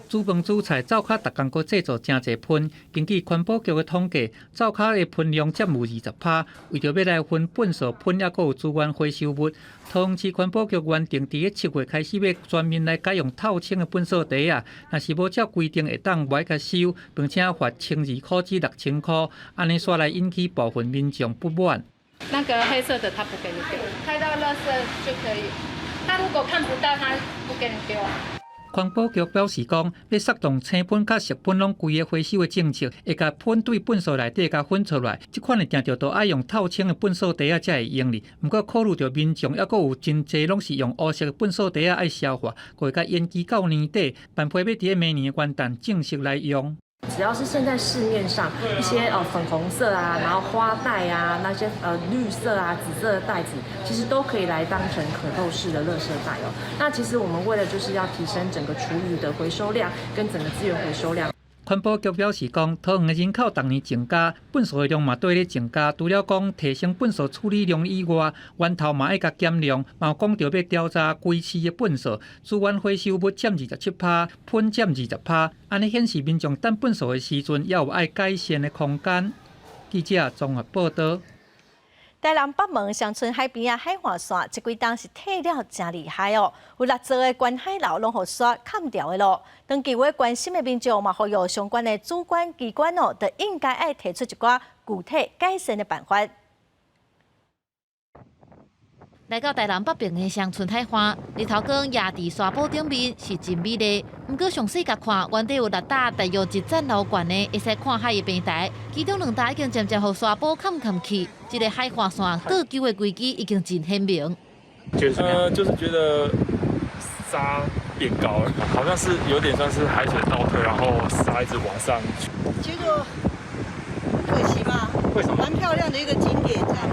煮饭煮菜灶卡逐工阁制作真侪喷，根据环保局的统计，灶卡的喷量占有20%。为着要来分粪扫喷，也阁有资源回收物，桃园市环保局原定伫个7月开始要全面来改用透清的粪扫袋啊，若是无照规定会当袂甲收，并且罚1200块至6000块，安尼煞来引起部分民众不满。那个黑色的他不给你丢，开到垃圾就可以。他如果看不到，他不给你丢啊。环保局表示讲，要策动青喷甲食喷拢规个回收的政策，会甲喷对粪扫内底甲分出来。即款的定着都爱用透清的粪扫袋啊，才会用哩。毋过考虑到民众还阁有真侪拢是用黑色的粪扫袋啊，爱消化，会甲延期到年底，办法要伫明年元旦正式来用。只要是现在市面上一些粉红色啊，然后花袋啊，那些绿色啊、紫色的袋子，其实都可以来当成可透式的垃圾袋哦。那其实我们为了就是要提升整个厨余的回收量跟整个资源回收量。环保局表示讲，桃园的人口逐年增加，粪扫的量嘛对咧增加。除了讲提升粪扫处理量以外，源头嘛爱甲减量，嘛有讲到要调查规市的粪扫，资源回收物占27%，喷占20%，安尼显示民众等粪扫的时阵，也有爱改善的空间。记者综合报道。台南北门乡村海边啊，海岸线这几档是退了真厉害哦，有6座的观海楼拢互刷砍掉的咯。长期为关心的民众嘛，呼吁相关的主管机关哦，都应该爱提出一寡具体改善的办法。来到台南北边的乡村海岸，日头光夜伫沙坡顶面是真美丽。不过详细甲看，原地有6搭大约1层楼高的，会使看海的平台，其中2搭已经渐渐互沙坡砍去。这个海岸线倒救的轨迹已经真鲜明。就是觉得沙变高了，好像是有点算是海水倒退，然后沙一直往上。觉得可惜吧？为什么？蛮漂亮的一个景点，这样。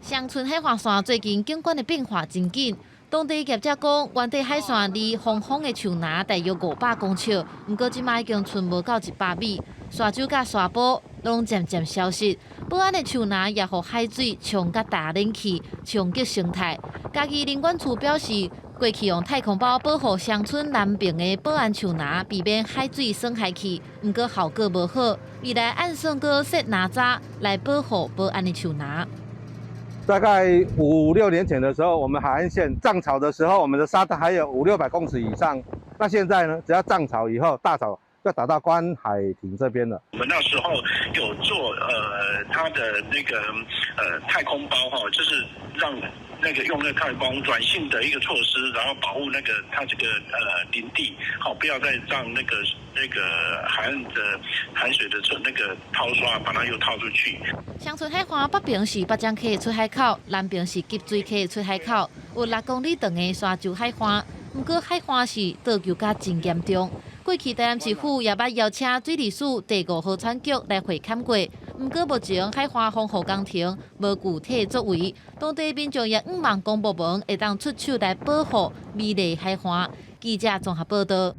乡村海岸线最近景观的变化真紧，当地业者讲，原地海线离红枫的树林大约500公尺，不过即卖已经剩无到100米，沙洲甲沙坡拢渐渐消失。保安的树林也互海水冲甲大冷去，冲击生态。嘉义林管处表示，过去用太空包保护乡村南边的保安树林，避免海水损害去，不过效果无好。未来按算搁设哪吒来保护保安的树林。大概5、6年前的时候，我们海岸线涨潮的时候，我们的沙滩还有500、600公尺以上。那现在呢，只要涨潮以后，大潮就打到观海亭这边了。我们那时候有做它的那个太空包哈，就是让那个用那个太空软性的一个措施，然后保护那个它这个林地，好不要再让那个海岸的海水的那个套刷把它又套出去。乡村海岸北边是北江溪出海口，南边是吉水溪出海口，有6公里长的沙洲海岸。不过海岸是倒球甲真严重。过去台南市府也捌邀请水利署第5号船局来会勘过，不过目前海岸防护工程无具体作为，当地民众也希望公部门会当出手来保护美丽海岸。记者综合报道。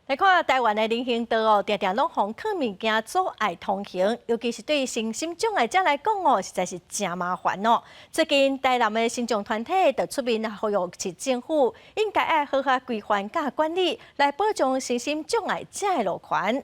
来看台湾的人行道哦，常常拢互靠物件阻碍通行，尤其是对身心障碍者来讲哦，实在是真麻烦哦。最近台南的新众团体就出面呼吁市政府应该爱好好规范甲管理，来保障身心障碍者的路权。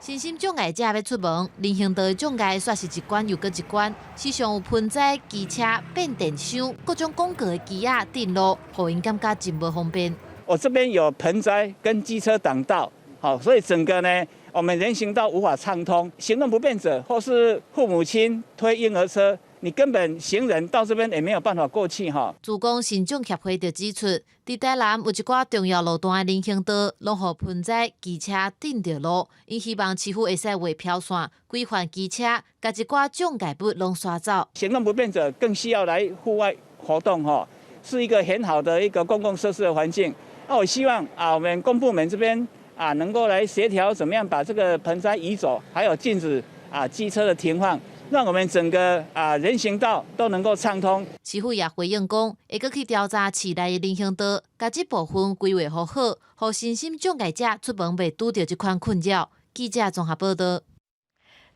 身心障碍者要出门，人行道的障碍煞是一关又搁一关，时常有盆栽、机车、变电箱、各种广告的机仔顶路，互因感觉真无方便。我这边有盆栽跟机车挡道，好，所以整个呢，我们人行道无法畅通。行动不便者或是父母亲推婴儿车，你根本行人到这边也没有办法过去哈。主攻新众协会就指出，伫台南有一寡重要路段的人行道，拢互盆栽、机车顶着路。因希望市府会使画漂线，规范机车，甲一寡障碍物拢刷走。行动不便者更需要来户外活动哈，是一个很好的一个公共设施的环境。那我希望我们公部门这边能够来协调，怎么样把这个盆栽移走，还有禁止机车的停放，让我们整个人行道都能够畅通。市府也回应讲，会搁去调查市内的人行道，甲这部分规划好，互身心障碍者出门袂拄着这款困扰。记者综合报道。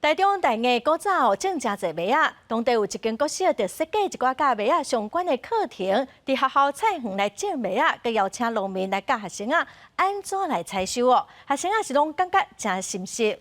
台中大艺古早种真侪麦仔，当地有一间国小就设计一寡甲麦仔相关的课程，伫学校菜园来种麦仔，佮邀请农民来教学生啊安怎来采收哦。学生啊是拢感觉真心实。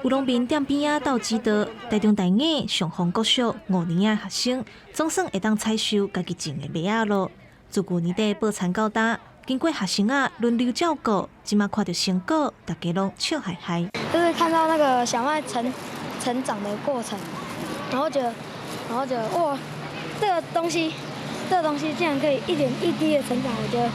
有农民店边仔斗指导，台中大艺上丰国小5年的学生，总算会当采收家己种的麦仔咯。自旧年底报田到今，经过学生啊轮流照顾，即马看到成果，大家拢笑嗨嗨。就是看到那个小麦成长的过程，然后觉得哇，这个东西竟然可以一点一滴的成长，我觉得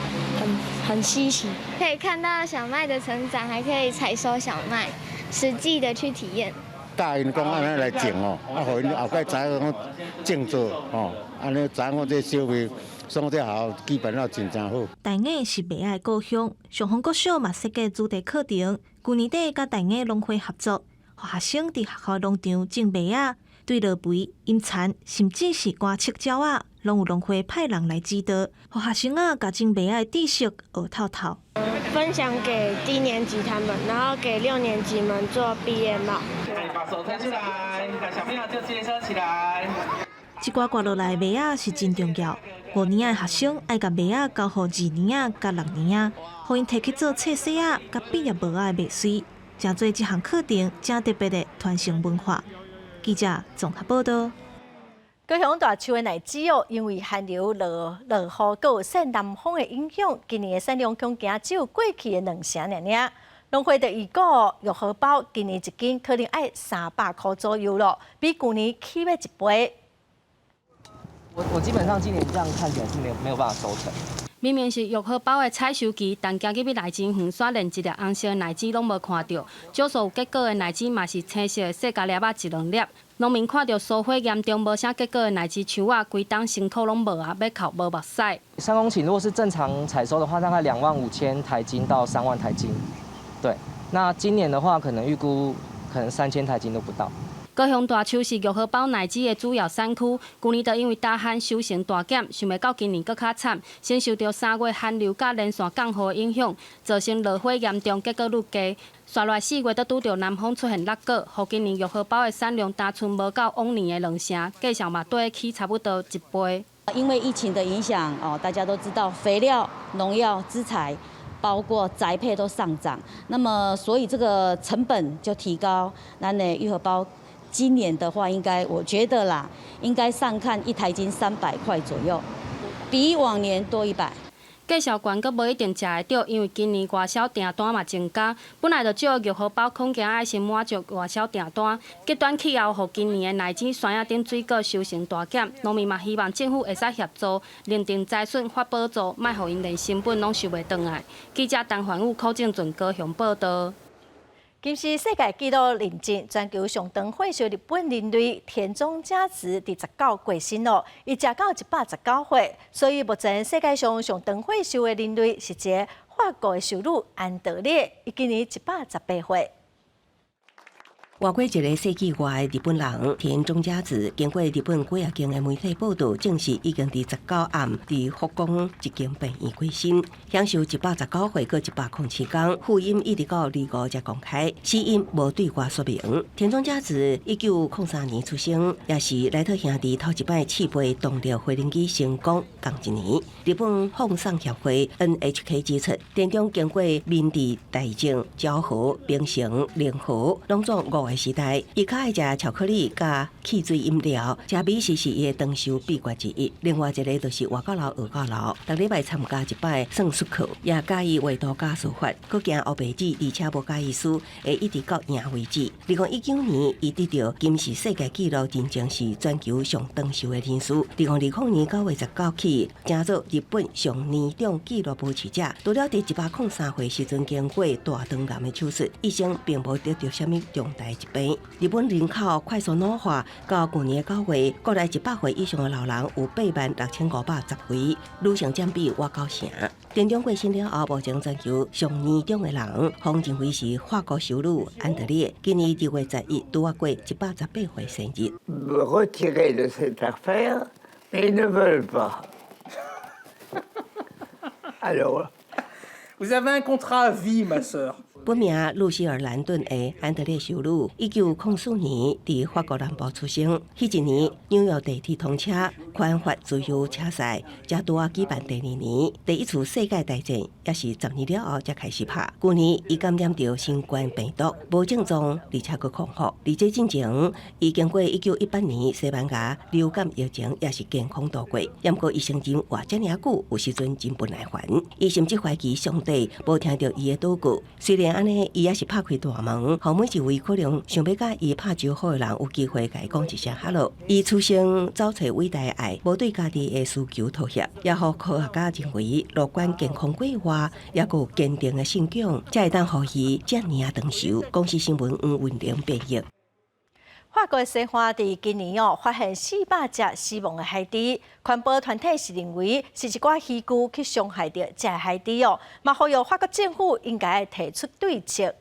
很稀奇。可以看到小麦的成长，还可以采收小麦，实际的去体验。教因讲安尼来种哦，互因后摆知影种做哦，安尼知影这小麦。所以这学校基本上真正好。大艺是麦仔故乡，上丰国小嘛设计主题课程，去年底甲大艺农会合作，互学生伫学校农场种麦仔，对落肥、引蚕，甚至是刮切鸟啊，拢有农会派人来指导，互学生啊甲种麦仔的知识学透透。分享给低年级他们，然后给6年级们做毕业帽。把手伸出来，把小朋友就接收起来。一寡刮落来的麦仔是真重要。5年的学生爱甲麦仔交互2年仔、甲6年仔，互因摕去做册册仔、甲毕业帽仔的麦穗，真做这项课程真特别的传承文化。记者综合报道。高雄大树的奶籽哦，因为寒流、落雨，佮有西南风的影响，今年的产量恐惊只有过去的2成尔。农会的预估，玉荷包今年一斤可能要300块左右咯，比去年起码1倍。我基本上今年这样看起来是没有办法收成。明明是玉荷包的采收期，但今日要来真远，煞连一粒红色的奶籽拢无看到。少数有结果的奶籽嘛是青色的细甲粒仔1-2粒。农民看到收获严重无啥结果的奶籽树啊，规档辛苦拢无啊，要靠无目屎。3公顷如果是正常采收的话，大概25000台斤到3万台斤。对，那今年的话，可能预估可能3000台斤都不到。高雄大树是玉荷包奶籽的主要产区，去年就因为大旱收成大减，想袂到今年搁较惨，先受到3月寒流甲连续降雨的影响，造成落花严重，结果愈低。刷来4月都拄到南方出现落果，互今年玉荷包的产量单纯无到往年的2成，计算嘛对起差不多1倍。因为疫情的影响哦，大家都知道肥料、农药、资材，包括宅配都上涨，那么所以这个成本就提高，咱的玉荷包。今年的话，我觉得啦，应该上看1台斤300块左右，比往年多100。价小悬阁无一定食会到，因为今年外销订单嘛增加，本来就少玉荷包，恐惊爱先满足外销订单。极端气候，互今年的奶籽山野顶水果收成大减，农民嘛希望政府会使协助，认定灾损发补助，莫互因连成本拢收袂回来。记者陈环武、柯正俊高雄报道。今次世界纪录认证全球上长火烧日本人类田中佳子第19过身咯，伊食到119岁，所以目前世界上上长火烧的人类是一个法国的修女安德烈，伊今年118岁。活过一个世纪外的日本人田中佳子，经过日本几间的媒体报道，证实已经伫19暗伫福冈一间病院过身，享受119岁过107天，父婴一直到25才公开，死因无对外说明。田中佳子1903年出生，也是莱特兄弟头一摆试飞动力飞行机成功同一年。日本放送协会 NHK 指出，田中经过明治、大正、昭和、平成、令和拢总5个时代，伊较爱食巧克力加汽水饮料，食美食是伊的长寿秘诀之一。另外一个就是活到老学到老，逐礼拜参加一摆算术课，也介意画图加书法，佮行黑白纸，而且无介意输，会一直到赢为止。2019年，伊得到金氏世界纪录认证是全球上长寿的人士。2020年9月19起，成做日本上年长纪录保持者。除了伫103岁时阵经过大肠癌的手术，一生并无得到什么重大疾病。日本人口快速老化，到去年9月，国内100岁以上的老人有86510位，女性占比约9成。田中过身了后，目前全球上年长的人，方认为是法国修女安德烈，今年2月11拄过118岁生日。Retirer de cette affaire, mais ils ne veulent pas. Alors. Vous avez un contrat à vie, ma sœur. 本名路西尔兰顿的安德烈修女，1904年伫法国南部出生。迄一年，纽约地铁通车，宽发自由车赛，才拄啊举办第2年。第一次世界大战也是10年了后才开始拍。去年伊感染到新冠病毒，无症状，而且佫康复。而这进前，伊经过1918年西班牙流感疫情，也是健康度过。不过伊生前活遮尔久，有时阵真不耐烦。伊甚至怀疑上帝无听到伊的祷告。虽然安尼，伊也是拍开大门，互每一位可能想要甲伊拍招呼的人有机会甲伊讲一声 hello。伊出生走找伟大的爱，无对家己的需求妥协，也互科学家认为乐观健康规划，也有坚定的信仰，才会当互伊遮尔啊长寿。公司新闻黄文玲编译。法国西花伫今年发现400只死亡的海猪，环保团体是认为是一寡渔具去伤害到这海猪嘛呼吁法国政府应该提出对策。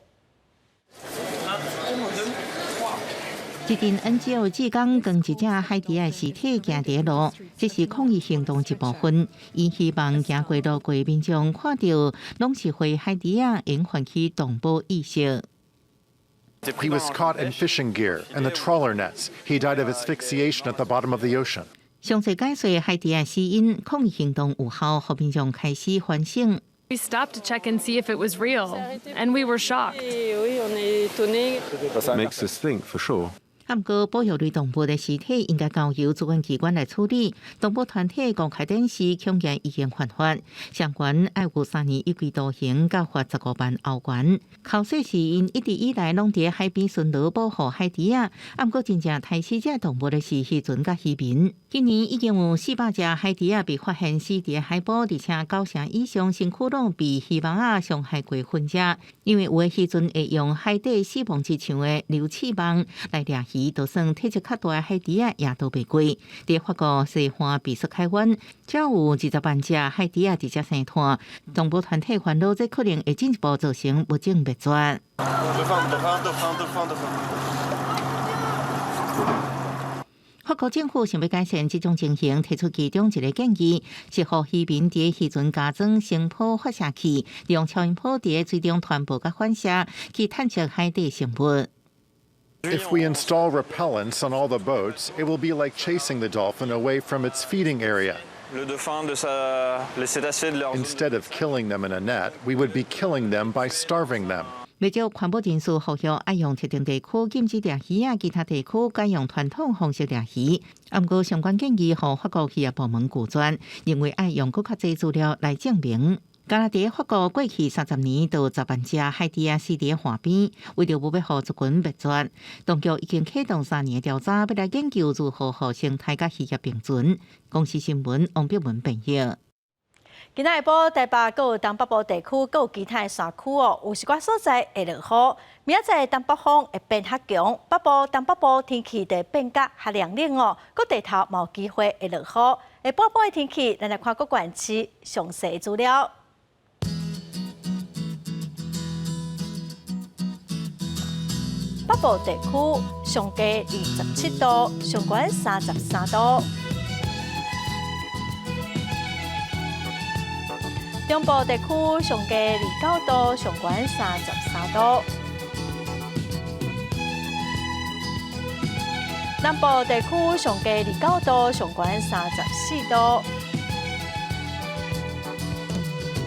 一阵 NGO 志工将一只海猪的尸体行伫路，这是抗议行动一部分。伊希望行过路过的民众看到拢是被海猪引唤起动保意识。He was caught in fishing gear and the trawler nets. He died of asphyxiation at the bottom of the ocean. 详细解说海猪的死因，抗议行动有效，互民众开始反省。We stopped to check and see if it was real, and we were shocked. That makes us think for sure. 不过，保育类动物的尸体应该交由主管机关来处理。动保团体公开展示强言已经犯法，相关要有3年1季徒刑，甲罚15万欧元。考说是因一直以来拢伫海边巡逻保护海猪啊，不过真正杀死这动物的是渔船甲渔民。今年已经有400只海猪啊被发现死伫海堡，而且9成以上身躯拢被渔网伤害过分者。因为有的渔船会用海底死亡之像的流刺网来掠鱼，就算体积较大的海猪啊，也都袂过。伫法国西岸比斯开湾，只有20万只海猪啊直接生产。动保团体烦恼，这可能会进一步造成物种灭绝。法国政府想要改善这种情形，提出其中一个建议，是让渔民伫渔船加装声波发射器，利用超音波伫水中传播甲反射，去探测海底生物。If we install repellents on all the boats, it will be like chasing the dolphin away from its feeding area. Instead of killing them in a net, we would be killing them by starving them. 未少环保人士呼吁爱用特定地区禁止掠鱼啊，其他地区改用传统方式掠鱼。不过相关建议互法国渔业部门拒绝，认为爱用更较侪资料来证明。加拿大、法国过去30年都有10万只海猪啊死伫海边，为着不要互族群灭绝，当局已经启动3年的调查，要来研究如何互生态甲渔业并存。公司新闻王碧文编译。今仔下晡，台北、阁有东北部地区，阁有其他的山区有一寡所在会落雨。明仔载东北风会变较强，北部、东北部天气会变较凉冷各地头嘛有机会会落雨。下晡晡的天气，咱来看各县市详细资料。北部地区上低27度，上高33度。中部地区上低29度，上高33度。南部地区上低29度，上高34度。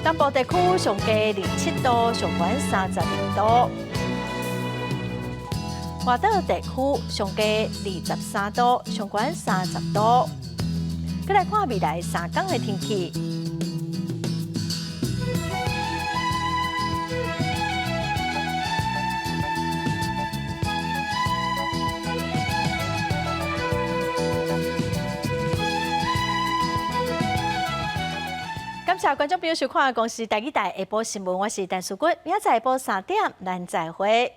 东部地区上低27度，上高32度。外岛地区上低23度，上高30度。再来看未来3天的天气。感谢观众朋友收看《公视第2台下晡新闻》，我是陈淑君，明仔载下晡3点，咱再会。